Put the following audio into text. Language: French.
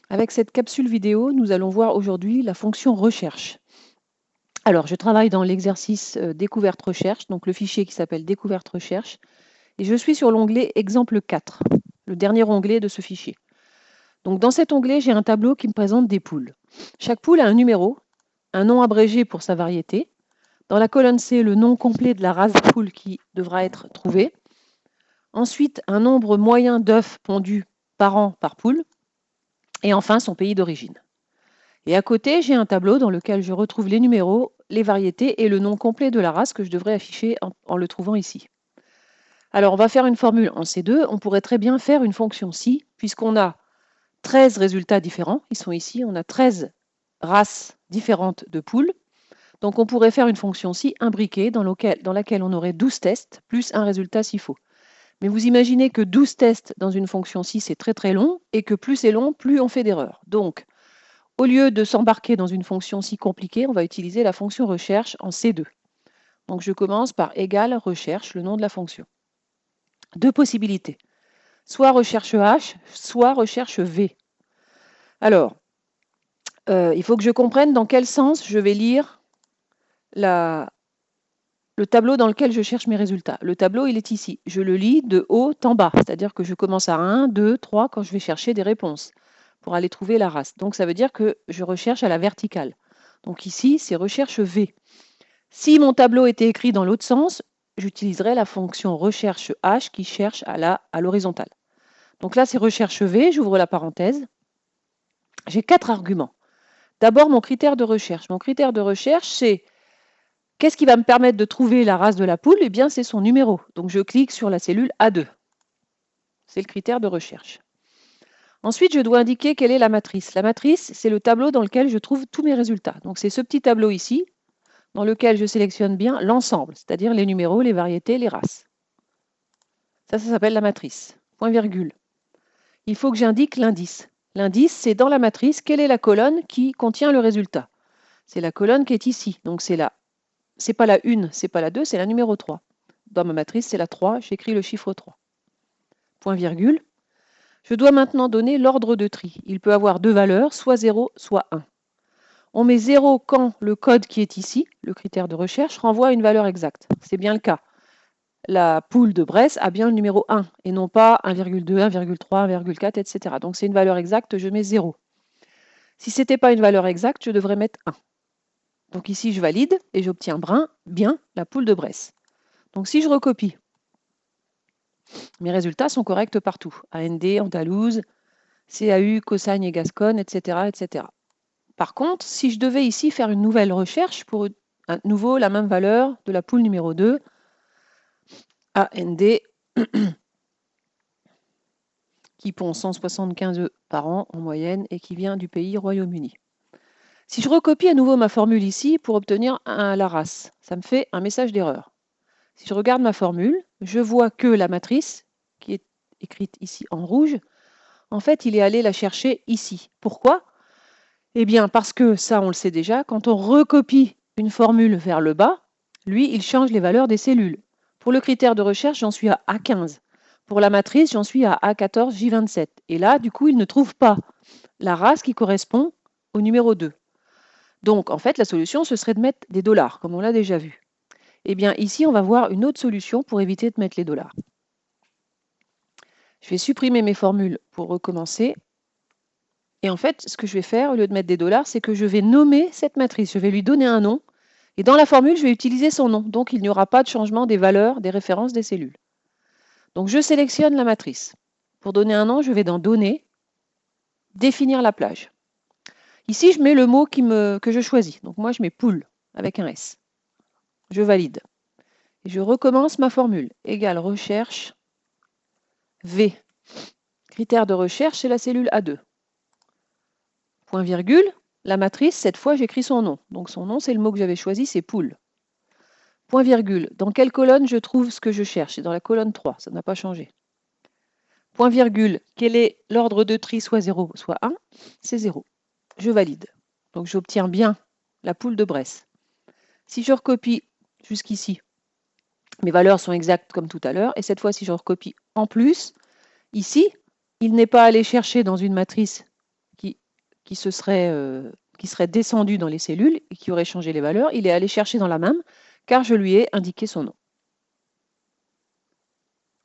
Avec cette capsule vidéo, nous allons voir aujourd'hui la fonction recherche. Alors, je travaille dans l'exercice découverte recherche, donc le fichier qui s'appelle découverte recherche, et je suis sur l'onglet exemple 4, le dernier onglet de ce fichier. Donc, dans cet onglet, j'ai un tableau qui me présente des poules. Chaque poule a un numéro, un nom abrégé pour sa variété. Dans la colonne C, le nom complet de la race de poule qui devra être trouvé. Ensuite, un nombre moyen d'œufs pondus par an par poule. Et enfin, son pays d'origine. Et à côté, j'ai un tableau dans lequel je retrouve les numéros, les variétés et le nom complet de la race que je devrais afficher en le trouvant ici. Alors, on va faire une formule en C2. On pourrait très bien faire une fonction si, puisqu'on a 13 résultats différents. Ils sont ici. On a 13 races différentes de poules. Donc, on pourrait faire une fonction si imbriquée dans laquelle on aurait 12 tests plus un résultat s'il faut. Mais vous imaginez que 12 tests dans une fonction si, c'est très très long, et que plus c'est long, plus on fait d'erreurs. Donc, au lieu de s'embarquer dans une fonction si compliquée, on va utiliser la fonction recherche en C2. Donc je commence par égal recherche, le nom de la fonction. Deux possibilités, soit recherche H, soit recherche V. Alors, il faut que je comprenne dans quel sens je vais lire le tableau dans lequel je cherche mes résultats. Le tableau, il est ici. Je le lis de haut en bas, c'est-à-dire que je commence à 1, 2, 3 quand je vais chercher des réponses pour aller trouver la race. Donc ça veut dire que je recherche à la verticale. Donc ici, c'est recherche V. Si mon tableau était écrit dans l'autre sens, j'utiliserais la fonction recherche H qui cherche à l'horizontale. Donc là, c'est recherche V, j'ouvre la parenthèse. J'ai 4 arguments. D'abord, mon critère de recherche. Mon critère de recherche, c'est qu'est-ce qui va me permettre de trouver la race de la poule? Eh bien, c'est son numéro. Donc, je clique sur la cellule A2. C'est le critère de recherche. Ensuite, je dois indiquer quelle est la matrice. La matrice, c'est le tableau dans lequel je trouve tous mes résultats. Donc, c'est ce petit tableau ici, dans lequel je sélectionne bien l'ensemble, c'est-à-dire les numéros, les variétés, les races. Ça s'appelle la matrice. Point virgule. Il faut que j'indique l'indice. L'indice, c'est dans la matrice, quelle est la colonne qui contient le résultat. C'est la colonne qui est ici. Donc c'est pas la 1, c'est pas la 2, c'est la numéro 3. Dans ma matrice, c'est la 3, j'écris le chiffre 3. Point virgule. Je dois maintenant donner l'ordre de tri. Il peut avoir deux valeurs, soit 0, soit 1. On met 0 quand le code qui est ici, le critère de recherche, renvoie à une valeur exacte. C'est bien le cas. La poule de Bresse a bien le numéro 1 et non pas 1,2, 1,3, 1,4, etc. Donc c'est une valeur exacte, je mets 0. Si ce n'était pas une valeur exacte, je devrais mettre 1. Donc ici, je valide et j'obtiens bien la poule de Bresse. Donc si je recopie, mes résultats sont corrects partout. AND, Andalouse, CAU, Cossagne et Gascogne, etc., etc. Par contre, si je devais ici faire une nouvelle recherche pour à nouveau la même valeur de la poule numéro 2, AND, qui pond 175 œufs par an en moyenne et qui vient du pays Royaume-Uni. Si je recopie à nouveau ma formule ici pour obtenir la race, ça me fait un message d'erreur. Si je regarde ma formule, je vois que la matrice, qui est écrite ici en rouge, en fait, il est allé la chercher ici. Pourquoi? Eh bien, parce que ça, on le sait déjà, quand on recopie une formule vers le bas, lui, il change les valeurs des cellules. Pour le critère de recherche, j'en suis à A15. Pour la matrice, j'en suis à A14, J27. Et là, du coup, il ne trouve pas la race qui correspond au numéro 2. Donc, en fait, la solution, ce serait de mettre des dollars, comme on l'a déjà vu. Eh bien, ici, on va voir une autre solution pour éviter de mettre les dollars. Je vais supprimer mes formules pour recommencer. Et en fait, ce que je vais faire, au lieu de mettre des dollars, c'est que je vais nommer cette matrice. Je vais lui donner un nom. Et dans la formule, je vais utiliser son nom. Donc, il n'y aura pas de changement des valeurs, des références des cellules. Donc, je sélectionne la matrice. Pour donner un nom, je vais dans Données, définir la plage. Ici, je mets le mot que je choisis. Donc, moi, je mets poule avec un S. Je valide. Et je recommence ma formule. Égale recherche V. Critère de recherche, c'est la cellule A2. Point virgule. La matrice, cette fois, j'écris son nom. Donc, son nom, c'est le mot que j'avais choisi, c'est poule. Point virgule. Dans quelle colonne je trouve ce que je cherche? C'est dans la colonne 3, ça n'a pas changé. Point virgule. Quel est l'ordre de tri, soit 0, soit 1? C'est 0. Je valide. Donc j'obtiens bien la poule de Bresse. Si je recopie jusqu'ici, mes valeurs sont exactes comme tout à l'heure. Et cette fois, si je recopie en plus, ici, il n'est pas allé chercher dans une matrice qui serait descendu dans les cellules et qui aurait changé les valeurs, il est allé chercher dans la même, car je lui ai indiqué son nom.